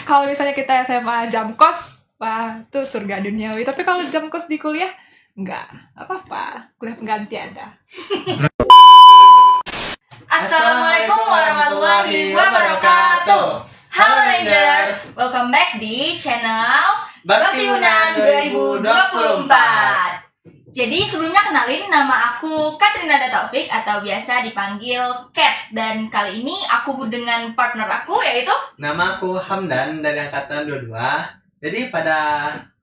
Kalau misalnya kita SMA jam kos, wah itu surga duniawi. Tapi kalau jam kos di kuliah, enggak apa-apa. Kuliah pengganti ada. Assalamualaikum warahmatullahi wabarakatuh. Halo Rangers, welcome back di channel Bakti Unan 2024. Jadi sebelumnya kenalin, nama aku Katrina Taufik atau biasa dipanggil Kat. Dan kali ini aku dengan partner aku yaitu nama aku Hamdan dari angkatan 22. Jadi pada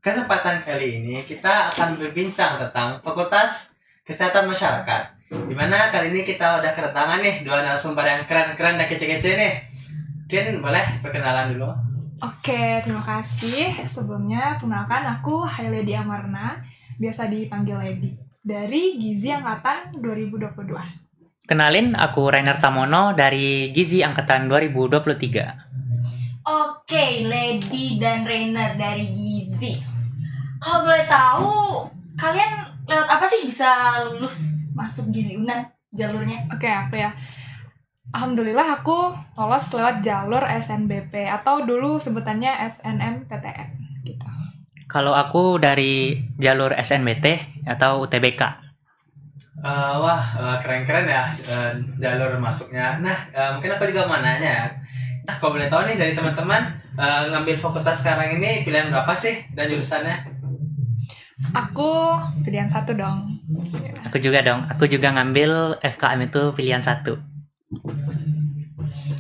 kesempatan kali ini kita akan berbincang tentang Fakultas Kesehatan Masyarakat. Dimana kali ini kita udah kedatangan nih dua narasumber yang keren-keren dan kece-kece nih. Mungkin boleh perkenalan dulu. Oke, terima kasih. Sebelumnya perkenalkan aku Hailedi Amarna, biasa dipanggil Lady, dari Gizi Angkatan 2022. Kenalin, aku Rainer Tamono dari Gizi Angkatan 2023. Oke, Lady dan Rainer dari Gizi. Kalau boleh tahu, kalian lewat apa sih bisa lulus masuk Gizi Unan jalurnya? Oke, aku ya. Alhamdulillah aku lolos lewat jalur SNBP atau dulu sebutannya SNMPTN gitu. Kalau aku dari jalur SNBT atau UTBK. Keren-keren ya jalur masuknya. Nah, mungkin aku juga mau nanya ya. Nah, kalau boleh tahu nih dari teman-teman ngambil fakultas sekarang ini pilihan berapa sih dan jurusannya? Aku pilihan 1 dong. Aku juga dong. Aku juga ngambil FKM itu pilihan 1.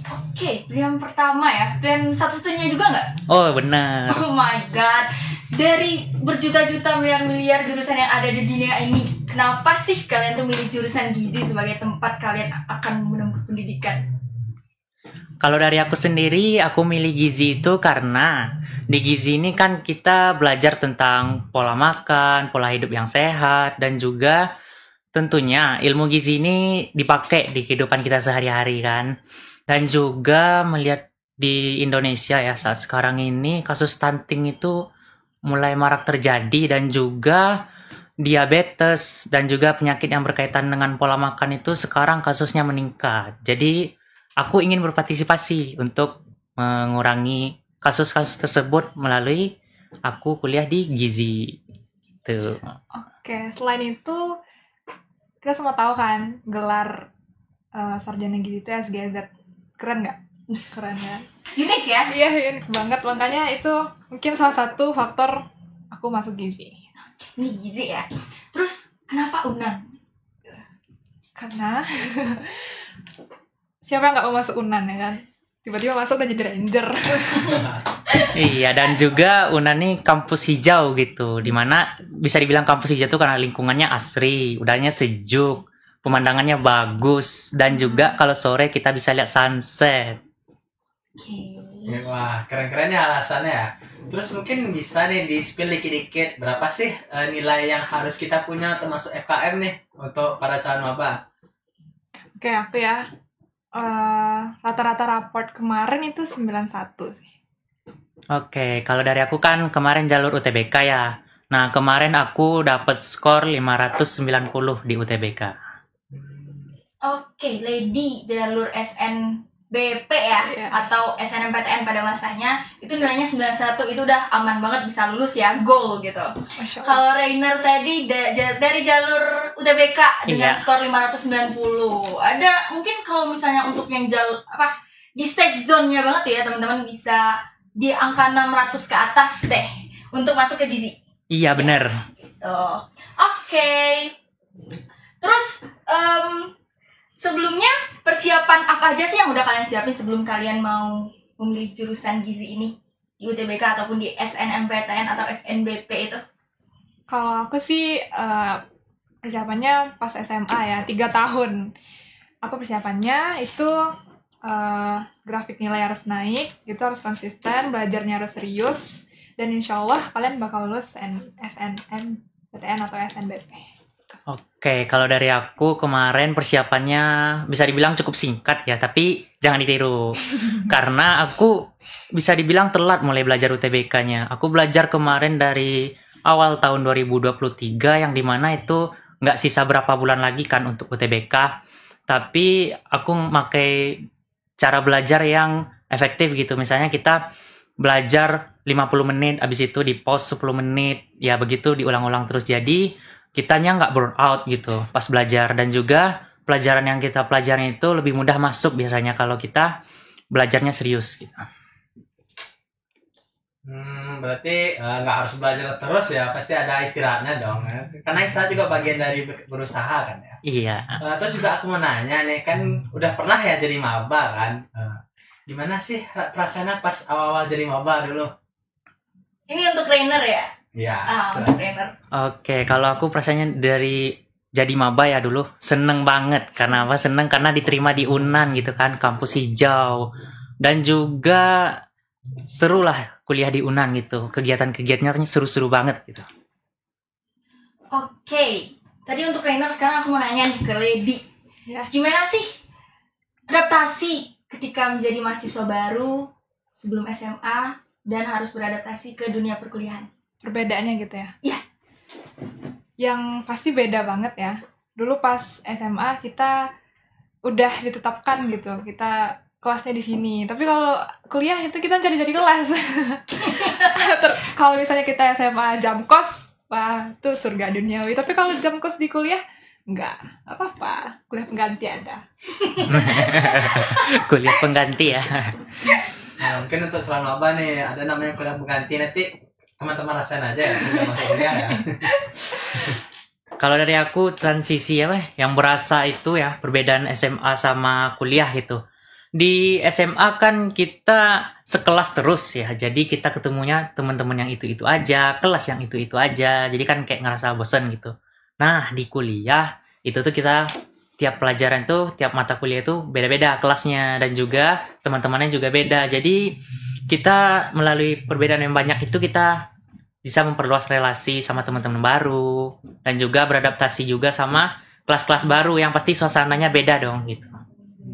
Oke, pilihan pertama ya. Pilihan satu-satunya juga nggak? Oh, benar. Oh my god. Dari berjuta-juta miliar-miliar jurusan yang ada di dunia ini, kenapa sih kalian tuh milih jurusan Gizi sebagai tempat kalian akan menempuh pendidikan? Kalau dari aku sendiri, aku milih Gizi itu karena di Gizi ini kan kita belajar tentang pola makan, pola hidup yang sehat, dan juga tentunya ilmu Gizi ini dipakai di kehidupan kita sehari-hari kan. Dan juga melihat di Indonesia ya saat sekarang ini kasus stunting itu mulai marak terjadi, dan juga diabetes dan juga penyakit yang berkaitan dengan pola makan itu sekarang kasusnya meningkat. Jadi aku ingin berpartisipasi untuk mengurangi kasus-kasus tersebut melalui aku kuliah di Gizi. Tuh. Oke, selain itu kita semua tahu kan gelar sarjana gizi itu SGZ. Keren nggak? Keren ya. Unik ya? Iya, unik banget. Makanya itu mungkin salah satu faktor aku masuk Gizi. Ini Gizi ya. Terus kenapa Unan? Karena siapa yang nggak mau masuk Unan ya kan? Tiba-tiba masuk dan jadi ranger. Iya, dan juga Unan nih kampus hijau gitu, dimana bisa dibilang kampus hijau tuh karena lingkungannya asri, udaranya sejuk, pemandangannya bagus, dan juga kalau sore kita bisa lihat sunset. Oke. Wah, keren-keren ya alasannya ya. Terus mungkin bisa nih di-spill dikit-dikit berapa sih nilai yang harus kita punya untuk masuk FKM nih untuk para calon maba? Oke, aku ya. Rata-rata raport kemarin itu 91 sih. Oke, kalau dari aku kan kemarin jalur UTBK ya. Nah, kemarin aku dapat skor 590 di UTBK. Oke, Lady jalur SNBP ya, Iya. atau SNMPTN pada masanya itu nilainya 91, itu udah aman banget bisa lulus ya, goal gitu. Masya Allah. Kalau Rainer tadi dari jalur UTBK dengan Iya. skor 590. Ada mungkin kalau misalnya untuk yang di safe zone-nya banget ya, teman-teman bisa di angka 600 ke atas deh untuk masuk ke Gizi. Iya, bener. Tuh. Oke. Terus sebelumnya persiapan apa aja sih yang udah kalian siapin sebelum kalian mau memilih jurusan Gizi ini di UTBK ataupun di SNMPTN atau SNBP itu? Kalau aku sih persiapannya pas SMA ya, 3 tahun. Apa persiapannya? Itu grafik nilai harus naik, itu harus konsisten, belajarnya harus serius, dan insya Allah kalian bakal lulus SNMPTN atau SNBP. Oke, kalau dari aku kemarin persiapannya bisa dibilang cukup singkat ya, tapi jangan ditiru. Karena aku bisa dibilang telat mulai belajar UTBK-nya. Aku belajar kemarin dari awal tahun 2023, yang dimana itu nggak sisa berapa bulan lagi kan untuk UTBK. Tapi aku pakai cara belajar yang efektif gitu. Misalnya kita belajar 50 menit, abis itu di pause 10 menit, ya begitu diulang-ulang terus. Jadi kitanya nggak burn out gitu pas belajar, dan juga pelajaran yang kita pelajarin itu lebih mudah masuk biasanya kalau kita belajarnya serius gitu. Berarti nggak harus belajar terus ya, pasti ada istirahatnya dong. Karena istirahat juga bagian dari berusaha kan ya. Iya. Terus juga aku mau nanya nih, kan udah pernah ya jadi maba kan? Gimana sih rasanya pas awal-awal jadi maba dulu? Ini untuk trainer ya? Iya. Untuk trainer. Oke, kalau aku perasaannya dari jadi maba ya dulu seneng banget. Karena apa? Seneng karena diterima di UNAN gitu kan, kampus hijau. Dan juga seru lah kuliah di UNAN gitu. Kegiatan-kegiatannya seru-seru banget gitu. Oke. Tadi untuk trainer, sekarang aku mau nanya nih ke Lady. Ya. Gimana sih adaptasi ketika menjadi mahasiswa baru sebelum SMA dan harus beradaptasi ke dunia perkuliahan? Perbedaannya gitu ya? Iya. Yang pasti beda banget ya. Dulu pas SMA kita udah ditetapkan gitu, kita kelasnya di sini. Tapi kalau kuliah itu kita cari-cari kelas. Kalau misalnya kita SMA jam kos, wah itu surga duniawi. Tapi kalau jam kos di kuliah, enggak apa-apa. Kuliah pengganti ada. Kuliah pengganti ya. Nah, mungkin untuk calon maba nih, ada namanya kuliah pengganti, nanti teman-teman rasain aja ya, bisa masuk kuliah ya. Kalau dari aku transisi apa yang berasa itu ya perbedaan SMA sama kuliah gitu. Di SMA kan kita sekelas terus ya, jadi kita ketemunya teman-teman yang itu-itu aja, kelas yang itu-itu aja, jadi kan kayak ngerasa bosen gitu. Nah di kuliah itu tuh kita tiap pelajaran tuh, tiap mata kuliah itu beda-beda kelasnya, dan juga teman-temannya juga beda. Jadi kita melalui perbedaan yang banyak itu kita bisa memperluas relasi sama teman-teman baru, dan juga beradaptasi juga sama kelas-kelas baru yang pasti suasananya beda dong gitu.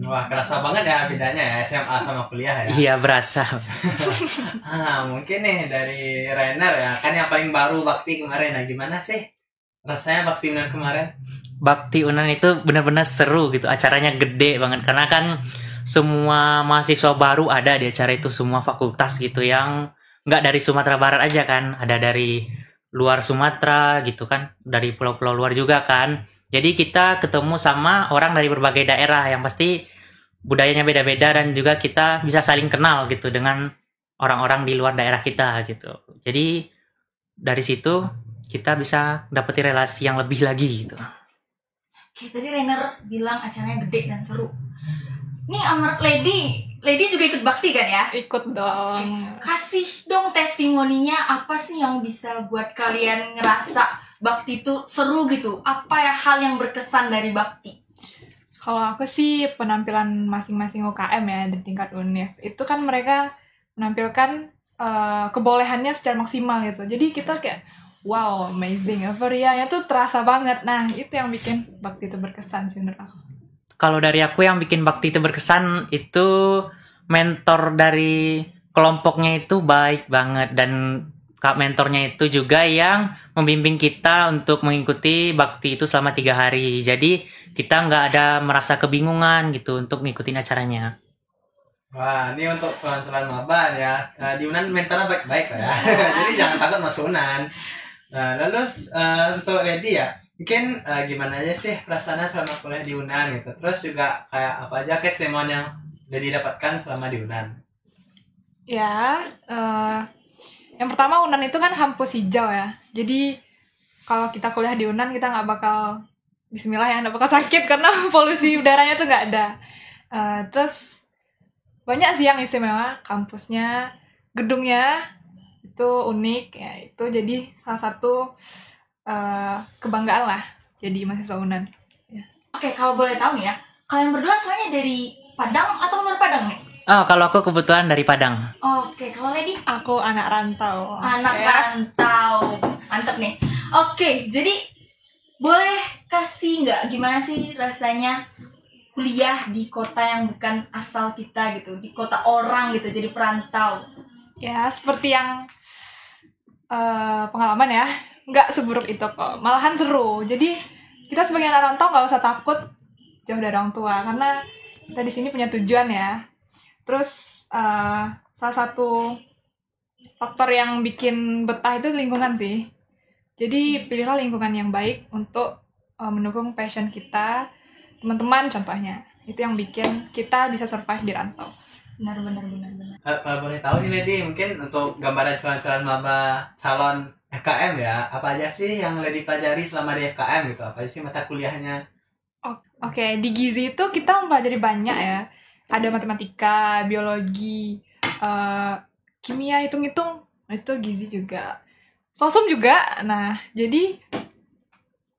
Wah, kerasa banget ya bedanya ya SMA sama kuliah ya. Iya berasa. Mungkin nih dari Rainer ya, kan yang paling baru Bakti kemarin. Nah, gimana sih rasanya Bakti UNAN kemarin? Bakti UNAN itu benar-benar seru gitu, acaranya gede banget karena kan semua mahasiswa baru ada di acara itu, semua fakultas gitu, yang nggak dari Sumatera Barat aja kan, ada dari luar Sumatera gitu kan, dari pulau-pulau luar juga kan. Jadi kita ketemu sama orang dari berbagai daerah yang pasti budayanya beda-beda, dan juga kita bisa saling kenal gitu dengan orang-orang di luar daerah kita gitu. Jadi dari situ kita bisa dapetin relasi yang lebih lagi gitu. Oke, tadi Rainer bilang acaranya gede dan seru. Nih Lady juga ikut Bakti kan ya? Ikut dong. Kasih dong testimoninya, apa sih yang bisa buat kalian ngerasa Bakti itu seru gitu? Apa ya hal yang berkesan dari Bakti? Kalau aku sih penampilan masing-masing UKM ya di tingkat UNIF. Itu kan mereka menampilkan kebolehannya secara maksimal gitu. Jadi kita kayak wow, amazing, euforianya tuh terasa banget. Nah, itu yang bikin Bakti itu berkesan sih menurut aku. Kalau dari aku yang bikin Bakti itu berkesan itu mentor dari kelompoknya itu baik banget, dan kak mentornya itu juga yang membimbing kita untuk mengikuti Bakti itu selama 3 hari. Jadi kita nggak ada merasa kebingungan gitu untuk ngikutin acaranya. Wah, ini untuk calon-calon maba ya. Di UNAN mentornya baik-baik lah ya. Jadi jangan takut masuk UNAN. Lalu untuk Lady ya, mungkin gimana aja sih perasaannya selama kuliah di UNAN gitu. Terus juga kayak apa aja keistimewaan yang udah didapatkan selama di UNAN? Ya, yang pertama UNAN itu kan kampus hijau ya. Jadi kalau kita kuliah di UNAN kita nggak bakal, bismillah ya, nggak bakal sakit karena polusi udaranya tuh nggak ada. Terus banyak sih yang istimewa, kampusnya, gedungnya itu unik ya, itu jadi salah satu kebanggaan lah jadi mahasiswa UNAN. Ya. Oke, kalau boleh tahu nih ya, kalian berdua asalnya dari Padang atau luar Padang nih? Oh, kalau aku kebetulan dari Padang. Oke, kalau Lady? Aku anak rantau. Anak rantau. Mantep nih. Oke, jadi boleh kasih nggak gimana sih rasanya kuliah di kota yang bukan asal kita gitu, di kota orang gitu, jadi perantau? Ya, seperti yang pengalaman ya, nggak seburuk itu kok, malahan seru. Jadi kita sebagai anak rantau nggak usah takut jauh dari orang tua, karena kita di sini punya tujuan ya. Terus salah satu faktor yang bikin betah itu lingkungan sih. Jadi pilihlah lingkungan yang baik untuk mendukung passion kita, teman-teman contohnya. Itu yang bikin kita bisa survive di rantau. Benar. Kalau boleh tahu nih Lady, mungkin untuk gambaran calon-calon maba calon FKM ya, apa aja sih yang Lady pelajari selama di FKM gitu? Apa aja sih mata kuliahnya? Oke, di Gizi itu kita mempelajari banyak ya. Ada matematika, biologi, kimia, hitung-hitung. Itu Gizi juga. Sosum juga. Nah, jadi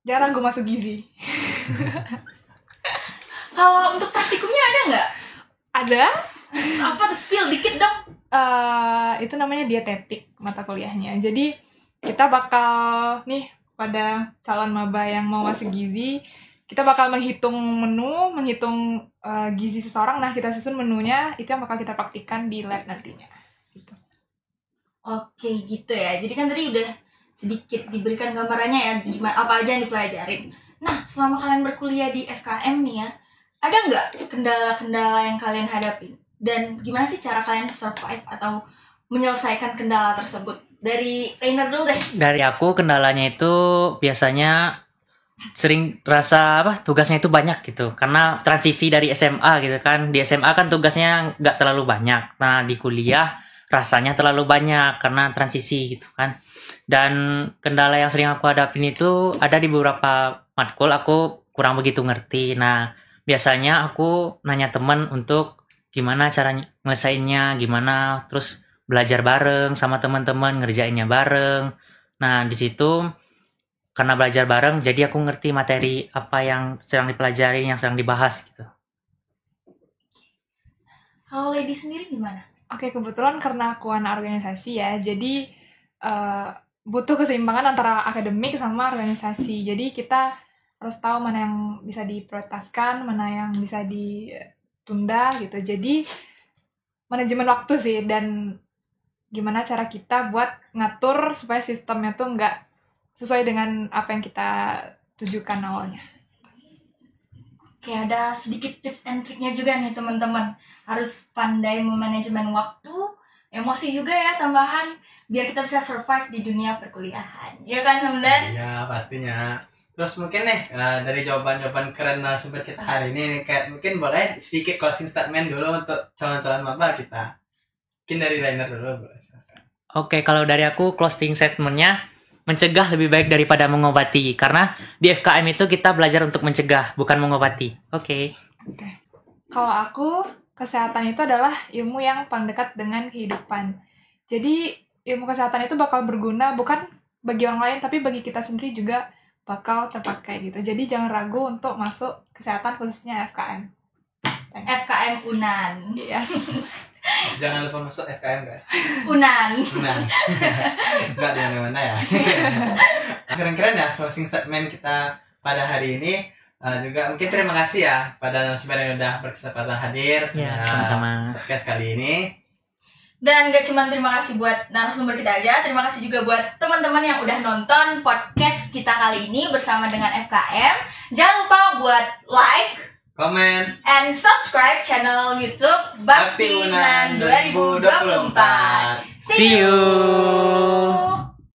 jangan ragu masuk Gizi. Kalau untuk praktikumnya ada nggak? Ada. Apa tuh, spill dikit dong. Itu namanya dietetik mata kuliahnya. Jadi kita bakal nih pada calon maba yang mau masuk Gizi, kita bakal menghitung menu, menghitung gizi seseorang. Nah, kita susun menunya, itu yang bakal kita praktikkan di lab nantinya. Gitu. Oke, gitu ya. Jadi kan tadi udah sedikit diberikan gambarannya ya, gimana apa aja yang dipelajarin. Nah, selama kalian berkuliah di FKM nih ya, ada nggak kendala-kendala yang kalian hadapi? Dan gimana sih cara kalian survive atau menyelesaikan kendala tersebut? Dari Rainer dulu deh. Dari aku kendalanya itu biasanya sering rasa tugasnya itu banyak gitu, karena transisi dari SMA gitu kan. Di SMA kan tugasnya nggak terlalu banyak, nah di kuliah rasanya terlalu banyak karena transisi gitu kan. Dan kendala yang sering aku hadapin itu ada di beberapa matkul aku kurang begitu ngerti. Nah biasanya aku nanya teman untuk gimana cara nyelesainnya, gimana, terus belajar bareng sama teman-teman, ngerjainnya bareng. Nah di situ karena belajar bareng, jadi aku ngerti materi apa yang sedang dipelajari, yang sedang dibahas gitu. Kalau Lady sendiri gimana? Oke, kebetulan karena aku anak organisasi ya, jadi butuh keseimbangan antara akademik sama organisasi. Jadi kita harus tahu mana yang bisa diprioritaskan, mana yang bisa ditunda gitu. Jadi manajemen waktu sih, dan gimana cara kita buat ngatur supaya sistemnya tuh nggak sesuai dengan apa yang kita tujukan awalnya. Oke, ada sedikit tips and triknya juga nih teman-teman. Harus pandai memanajemen waktu, emosi juga ya tambahan, biar kita bisa survive di dunia perkuliahan. Ya kan teman-teman? Iya pastinya. Terus mungkin nih dari jawaban-jawaban keren narasumber kita hari ini, kayak mungkin boleh sedikit closing statement dulu untuk calon-calon maba kita. Mungkin dari Rainer dulu, boleh silakan. Oke, kalau dari aku closing statement-nya, mencegah lebih baik daripada mengobati. Karena di FKM itu kita belajar untuk mencegah, bukan mengobati. Oke. Kalau aku, kesehatan itu adalah ilmu yang paling dekat dengan kehidupan. Jadi ilmu kesehatan itu bakal berguna bukan bagi orang lain, tapi bagi kita sendiri juga bakal terpakai gitu. Jadi jangan ragu untuk masuk kesehatan, khususnya FKM. FKM Unan. Yes. Jangan lupa masuk FKM guys. Unan. Nah, enggak di mana-mana ya. Keren-keren ya closing statement kita pada hari ini. Juga mungkin terima kasih ya pada narasumber yang udah berkesempatan hadir. Ya, sama-sama. Podcast kali ini. Dan gak cuma terima kasih buat narasumber kita aja, terima kasih juga buat teman-teman yang udah nonton podcast kita kali ini bersama dengan FKM. Jangan lupa buat like, komen, and subscribe channel YouTube Bakti Unan 2024. See you.